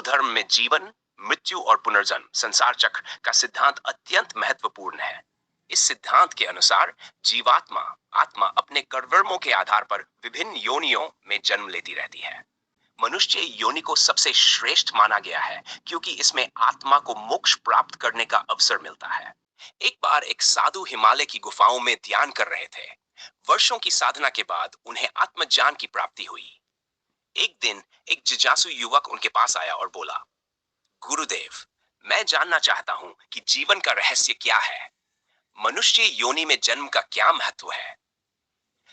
धर्म में जीवन, मृत्यु और पुनर्जन्म संसार चक्र का सिद्धांत अत्यंत महत्वपूर्ण है। इस सिद्धांत के अनुसार जीवात्मा आत्मा अपने कर्मों के आधार पर विभिन्न योनियों में जन्म लेती रहती है। मनुष्य योनि को सबसे श्रेष्ठ माना गया है क्योंकि इसमें आत्मा को मोक्ष प्राप्त करने का अवसर मिलता है। एक बार एक साधु हिमालय की गुफाओं में ध्यान कर रहे थे। वर्षों की साधना के बाद उन्हें आत्मज्ञान की प्राप्ति हुई। एक दिन एक जिज्ञासु युवक उनके पास आया और बोला, गुरुदेव, मैं जानना चाहता हूं कि जीवन का रहस्य क्या है। मनुष्य योनि में जन्म का क्या महत्व है।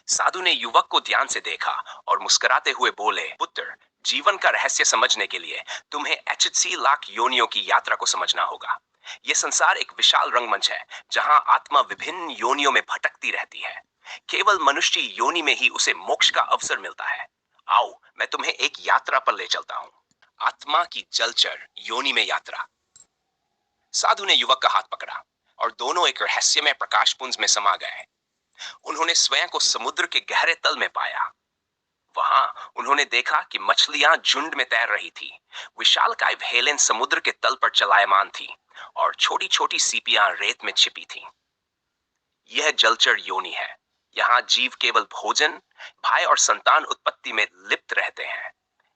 साधु ने युवक को ध्यान से देखा और मुस्कुराते हुए बोले, पुत्र, जीवन का रहस्य समझने के लिए तुम्हें 80 लाख योनियों की यात्रा को समझना होगा। यह संसार एक विशाल रंगमंच है जहां आत्मा विभिन्न योनियों में भटकती रहती है। केवल मनुष्य योनि में ही उसे मोक्ष का अवसर मिलता है। आओ, मैं तुम्हें एक यात्रा पर ले चलता हूं। आत्मा की जलचर योनि में यात्रा। साधु ने युवक का हाथ पकड़ा और दोनों एक रहस्यमय प्रकाशपुंज में समा गए। उन्होंने स्वयं को समुद्र के गहरे तल में पाया। वहां उन्होंने देखा कि मछलियां झुंड में तैर रही थी। विशालकाय व्हेलें समुद्र के तल पर चलायमान थी और छोटी छोटी सीपियां रेत में छिपी थीं। यह जलचर योनि है। यहाँ जीव केवल भोजन, भय और संतान उत्पत्ति में लिप्त रहते हैं।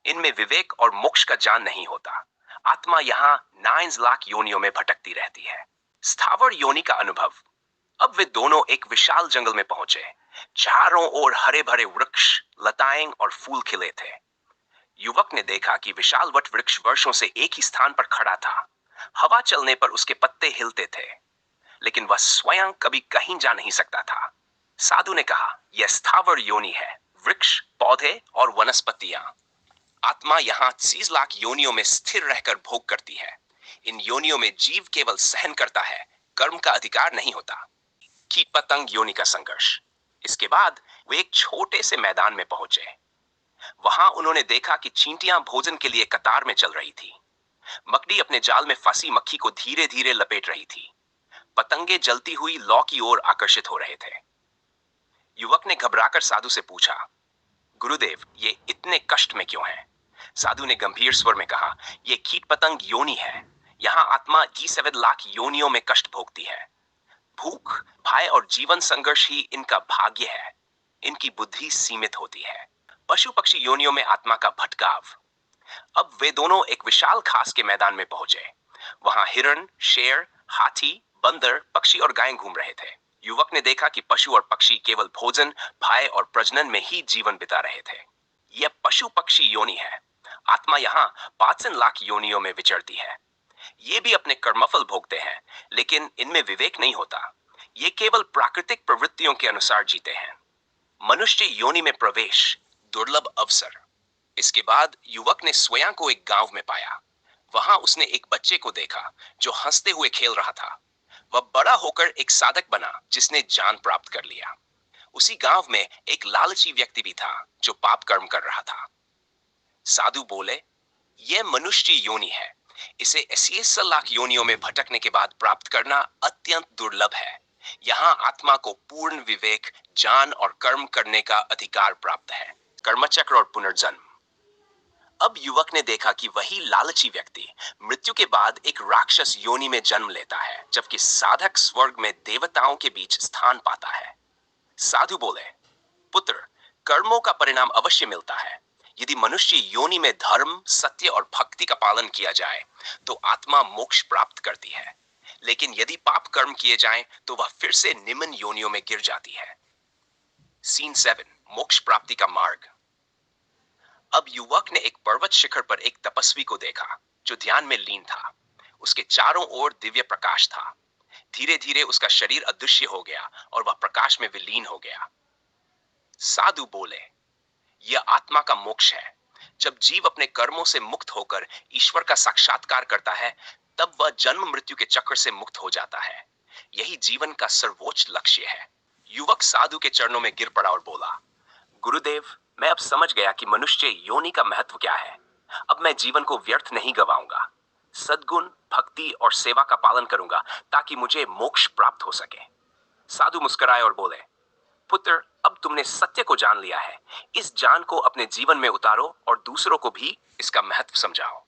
इनमें विवेक और मोक्ष का ज्ञान नहीं होता। आत्मा यहाँ 9 लाख योनियों में भटकती रहती है। स्थावर योनि का अनुभव। अब वे दोनों एक विशाल जंगल में पहुंचे। चारों ओर हरे भरे वृक्ष, लताएं और फूल खिले थे। युवक ने देखा कि विशाल वट वृक्ष वर्षों से एक ही स्थान पर खड़ा था। हवा चलने पर उसके पत्ते हिलते थे, लेकिन वह स्वयं कभी कहीं जा नहीं सकता था। साधु ने कहा, यह स्थावर योनि है। वृक्ष, पौधे और वनस्पतियां। आत्मा यहाँ 30 लाख योनियों में स्थिर रहकर भोग करती है। इन योनियों में जीव केवल सहन करता है, कर्म का अधिकार नहीं होता। कीट पतंग योनि का संघर्ष। इसके बाद वे एक छोटे से मैदान में पहुंचे। वहां उन्होंने देखा कि चींटियां भोजन के लिए कतार में चल रही थी। मकड़ी अपने जाल में फंसी मक्खी को धीरे धीरे लपेट रही थी। पतंगे जलती हुई लौ की ओर आकर्षित हो रहे थे। युवक ने घबराकर साधु से पूछा, गुरुदेव, ये इतने कष्ट में क्यों हैं? साधु ने गंभीर स्वर में कहा, ये कीट पतंग योनि है। यहाँ आत्मा 7 लाख योनियों में कष्ट भोगती है। भूख, भय और जीवन संघर्ष ही इनका भाग्य है। इनकी बुद्धि सीमित होती है। पशु पक्षी योनियों में आत्मा का भटकाव। अब वे दोनों एक विशाल घास के मैदान में पहुंचे। वहां हिरण, शेर, हाथी, बंदर, पक्षी और गायें घूम रहे थे। युवक ने देखा कि पशु और पक्षी केवल भोजन, भय और प्रजनन में ही जीवन बिता रहे थे। यह पशु पक्षी योनि है। आत्मा यहाँ 5 लाख योनियों में विचरती है। ये भी अपने कर्मफल भोगते हैं, लेकिन इनमें विवेक नहीं होता। ये केवल प्राकृतिक प्रवृत्तियों के अनुसार जीते हैं। मनुष्य योनि में प्रवेश, दुर्लभ अवसर। इसके बाद युवक ने स्वयं को एक गांव में पाया। वहां उसने एक बच्चे को देखा जो हंसते हुए खेल रहा था। वह बड़ा होकर एक साधक बना जिसने ज्ञान प्राप्त कर लिया। उसी गांव में एक लालची व्यक्ति भी था जो पाप कर्म कर रहा था। साधु बोले, यह मनुष्य योनि है। इसे 80 लाख योनियों में भटकने के बाद प्राप्त करना अत्यंत दुर्लभ है। यहाँ आत्मा को पूर्ण विवेक, ज्ञान और कर्म करने का अधिकार प्राप्त है। कर्मचक्र और पुनर्जन्म। अब युवक ने देखा कि वही लालची व्यक्ति मृत्यु के बाद एक राक्षस योनि में जन्म लेता है, जबकि साधक स्वर्ग में देवताओं के बीच स्थान पाता है। साधु बोले, पुत्र, कर्मों का परिणाम अवश्य मिलता है। यदि मनुष्य योनि में धर्म, सत्य और भक्ति का पालन किया जाए तो आत्मा मोक्ष प्राप्त करती है। लेकिन यदि पाप कर्म किए जाएं तो वह फिर से निम्न योनियों में गिर जाती है। सीन 7, मोक्ष प्राप्ति का मार्ग। अब युवक ने एक पर्वत शिखर पर एक तपस्वी को देखा जो ध्यान में लीन था। उसके चारों ओर दिव्य प्रकाश था। धीरे धीरे उसका शरीर अदृश्य हो गया और वह प्रकाश में विलीन हो गया। साधु बोले, यह आत्मा का मोक्ष है। जब जीव अपने कर्मों से मुक्त होकर ईश्वर का साक्षात्कार करता है, तब वह जन्म मृत्यु के चक्र से मुक्त हो जाता है। यही जीवन का सर्वोच्च लक्ष्य है। युवक साधु के चरणों में गिर पड़ा और बोला, गुरुदेव, मैं अब समझ गया कि मनुष्य योनि का महत्व क्या है। अब मैं जीवन को व्यर्थ नहीं गवाऊंगा। सद्गुण, भक्ति और सेवा का पालन करूंगा ताकि मुझे मोक्ष प्राप्त हो सके। साधु मुस्कुराए और बोले, पुत्र, अब तुमने सत्य को जान लिया है। इस ज्ञान को अपने जीवन में उतारो और दूसरों को भी इसका महत्व समझाओ।